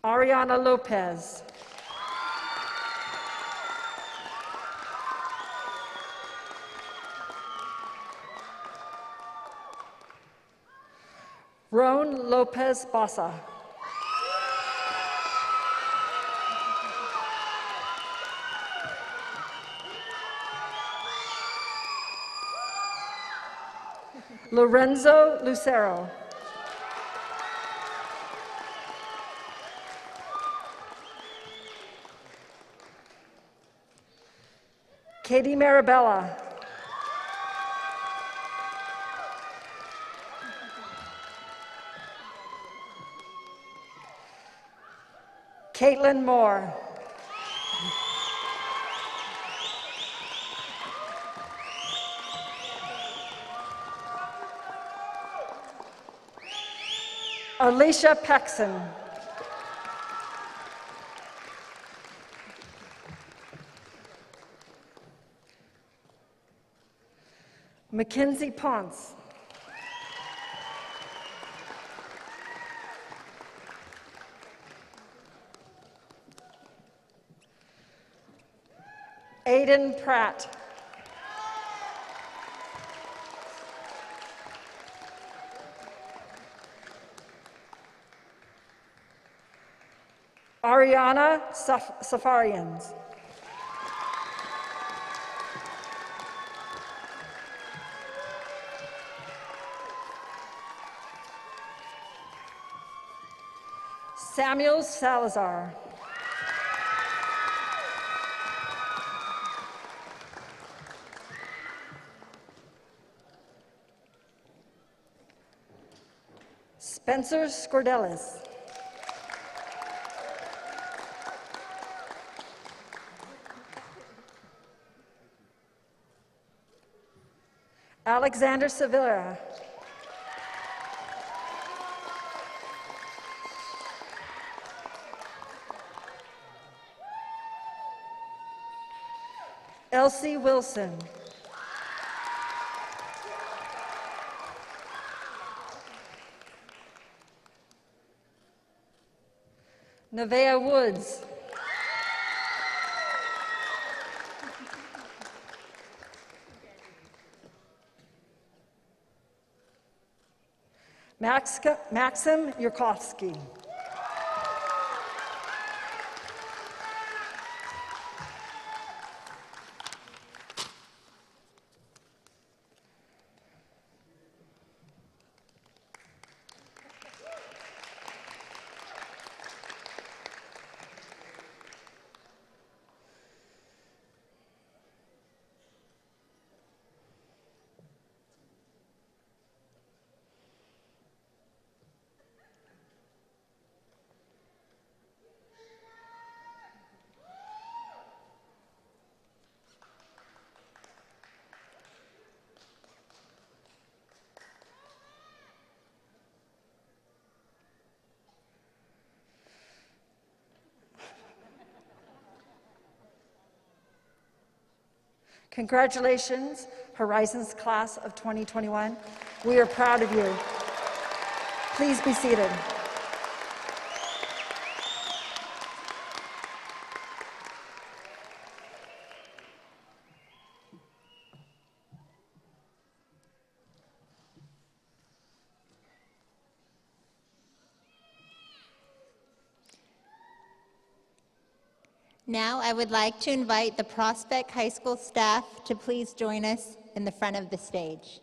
Ariana Lopez. Roan Lopez Basa. Lorenzo Lucero. Katie Marabella. Caitlin Moore. Alicia Paxson. Mackenzie Ponce. Aiden Pratt. Ariana Safarians. Samuel Salazar. Spencer Scordelis. Alexander Sevilla. Elsie Wilson. Nevaeh Woods. Maxim Yurkovsky. Congratulations, Horizons class of 2021. We are proud of you. Please be seated. Now I would like to invite the Prospect High School staff to please join us in the front of the stage.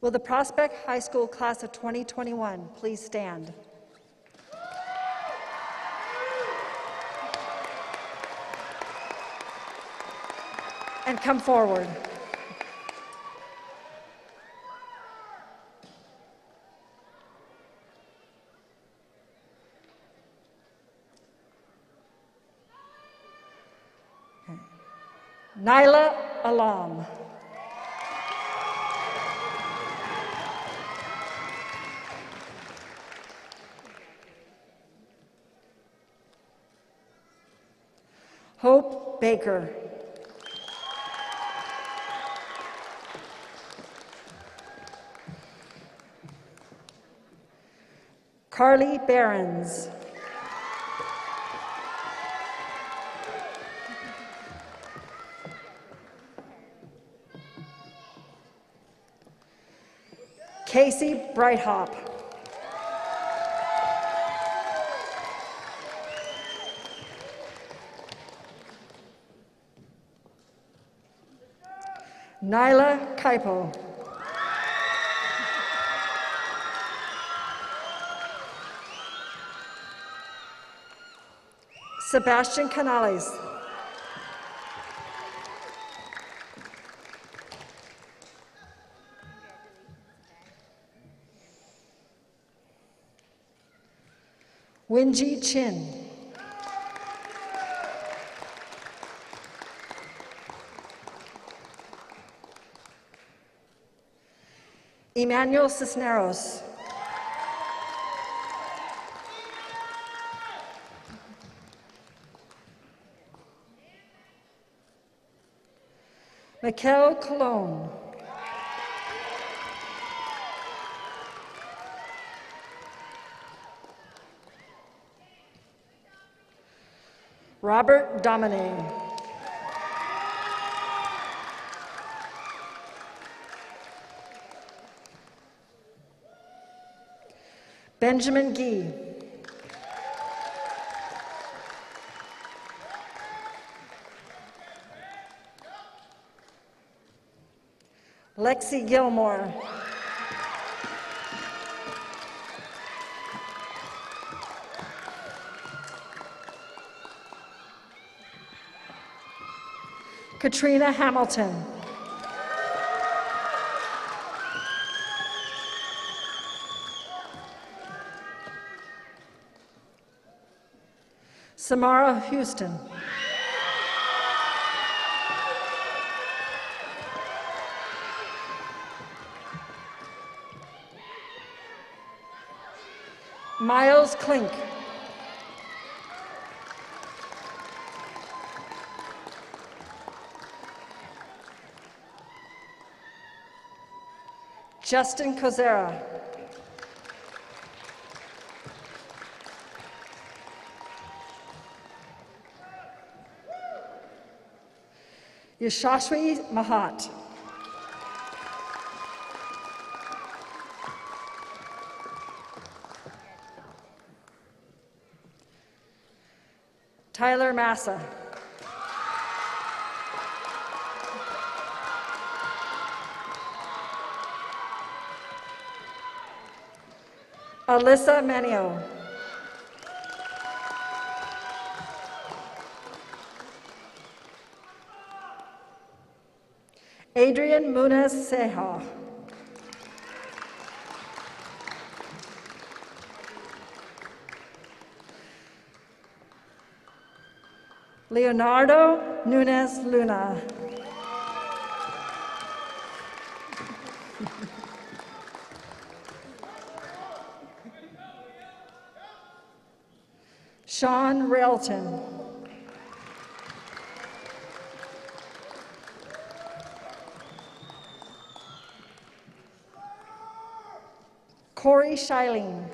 Will the Prospect High School class of 2021 please stand? And come forward. Nyla Alam. Hope Baker. Carly Behrens. Casey Brighthop. Nyla Kaipo. Sebastian Canales. Winji Chin. Emmanuel Cisneros. Mikel Colon. Robert Domine. Benjamin Gee. Lexi Gilmore. Katrina Hamilton. Samara Houston. Miles Klink. Justin Kozera. Yashashwi Mahat. Tyler Massa. Alyssa Manio. Adrian Muniz Seha. Leonardo Nunez Luna. Sean Railton. Corey Scheiling.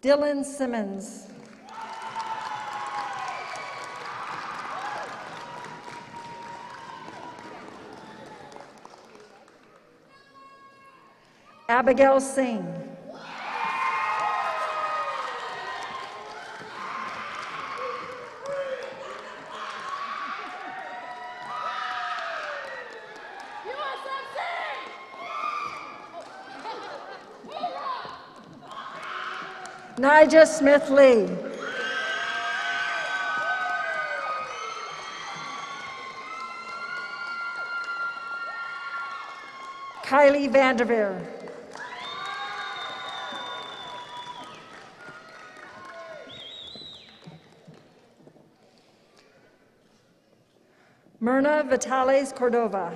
Dylan Simmons. Abigail Singh. Nigel Smith Lee. Kylie Vanderveer. Myrna Vitales Cordova.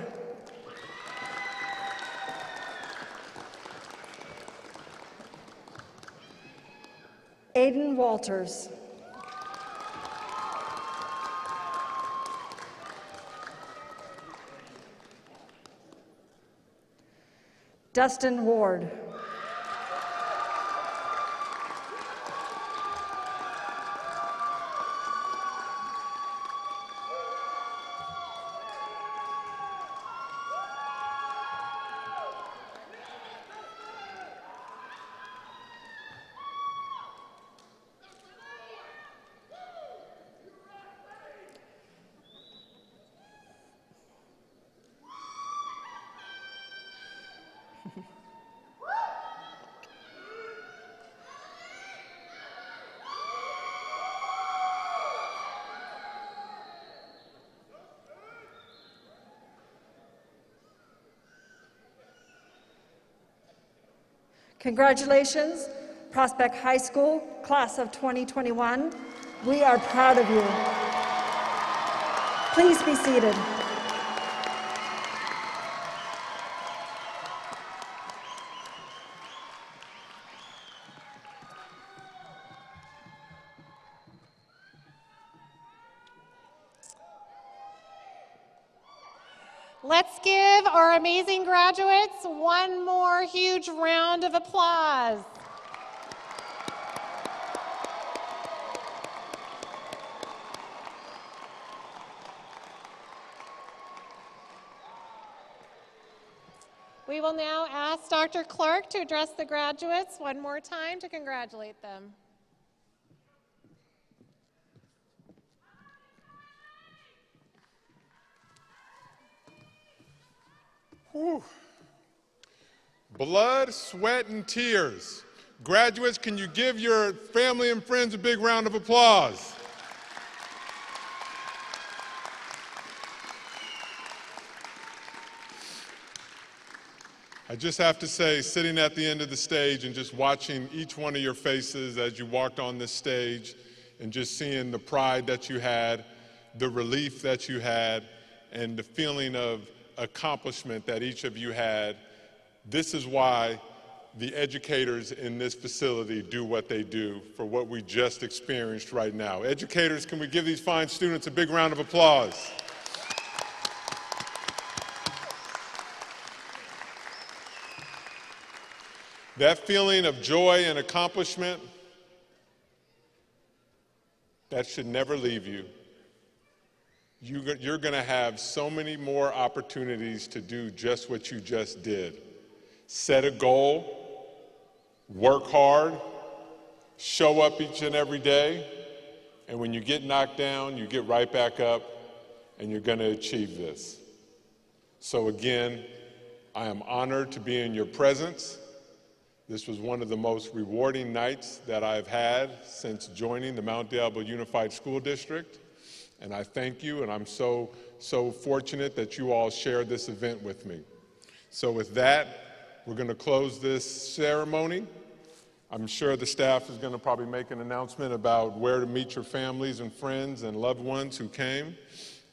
Walters. Dustin Ward. Congratulations, Prospect High School, class of 2021. We are proud of you. Please be seated. Let's give our amazing graduates one more huge round of applause. We will now ask Dr. Clark to address the graduates one more time to congratulate them. Whew. Blood, sweat, and tears. Graduates, can you give your family and friends a big round of applause? I just have to say, sitting at the end of the stage and just watching each one of your faces as you walked on this stage and just seeing the pride that you had, the relief that you had, and the feeling of accomplishment that each of you had, this is why the educators in this facility do what they do for what we just experienced right now. Educators, can we give these fine students a big round of applause? That feeling of joy and accomplishment, that should never leave you. You're going to have so many more opportunities to do just what you just did. Set a goal, work hard, show up each and every day, and when you get knocked down, you get right back up, and you're going to achieve this. So again, I am honored to be in your presence. This was one of the most rewarding nights that I've had since joining the Mount Diablo Unified School District. And I thank you, and I'm so fortunate that you all shared this event with me. So with that, we're going to close this ceremony. I'm sure the staff is going to probably make an announcement about where to meet your families and friends and loved ones who came.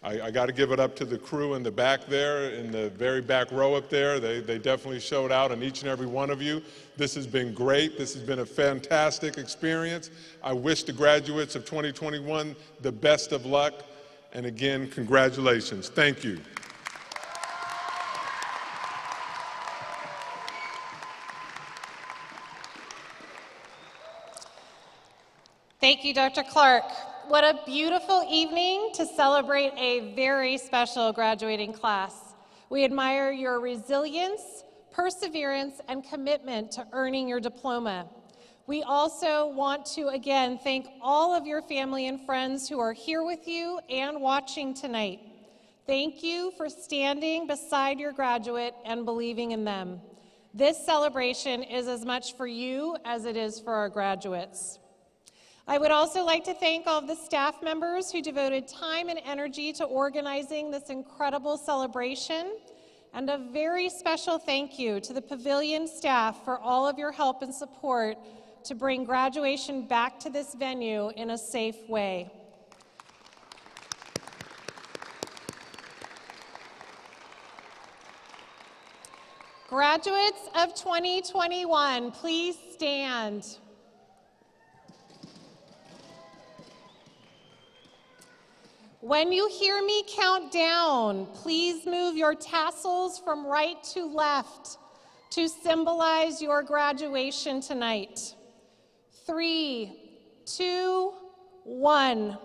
I got to give it up to the crew in the back there, in the very back row up there. They definitely showed out on each and every one of you. This has been great. This has been a fantastic experience. I wish the graduates of 2021 the best of luck. And again, congratulations. Thank you. Thank you, Dr. Clark. What a beautiful evening to celebrate a very special graduating class. We admire your resilience, perseverance, and commitment to earning your diploma. We also want to again thank all of your family and friends who are here with you and watching tonight. Thank you for standing beside your graduate and believing in them. This celebration is as much for you as it is for our graduates. I would also like to thank all of the staff members who devoted time and energy to organizing this incredible celebration, and a very special thank you to the Pavilion staff for all of your help and support to bring graduation back to this venue in a safe way. Graduates of 2021, please stand. When you hear me count down, please move your tassels from right to left to symbolize your graduation tonight. 3, 2, 1.